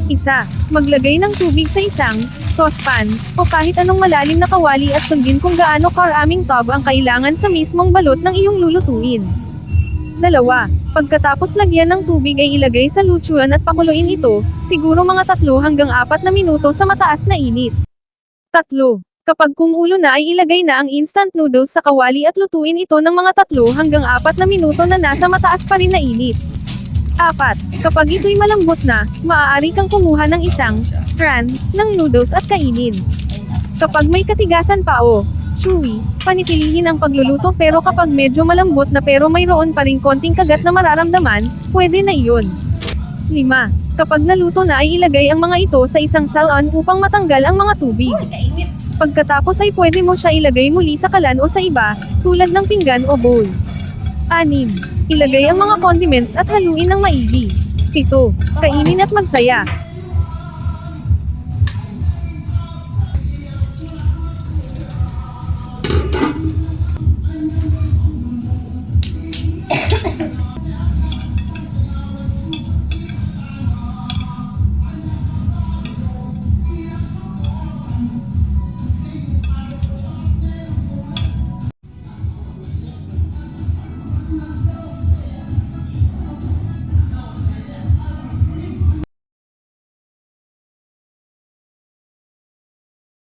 Isa, maglagay ng tubig sa isang saucepan, o kahit anong malalim na kawali at sundin kung gaano karaming tub ang kailangan sa mismong balot ng iyong lulutuin. 2. Pagkatapos lagyan ng tubig ay ilagay sa lutuan at pakuluin ito, siguro mga 3 hanggang 4 na minuto sa mataas na init. 3. Kapag kumulo na ay ilagay na ang instant noodles sa kawali at lutuin ito ng mga 3 hanggang 4 na minuto na nasa mataas pa rin na init. 4. Kapag ito'y malambot na, maaari kang kumuha ng isang strand ng noodles at kainin. Kapag may katigasan pa o chewy, panitilihin ang pagluluto pero kapag medyo malambot na pero mayroon pa ring konting kagat na mararamdaman, pwede na iyon. 5. Kapag naluto na ay ilagay ang mga ito sa isang salon upang matanggal ang mga tubig. Pagkatapos ay pwede mo siya ilagay muli sa kalan o sa iba, tulad ng pinggan o bowl. 6. Ilagay ang mga condiments at haluin ng maigi. 7. Kainin at magsaya.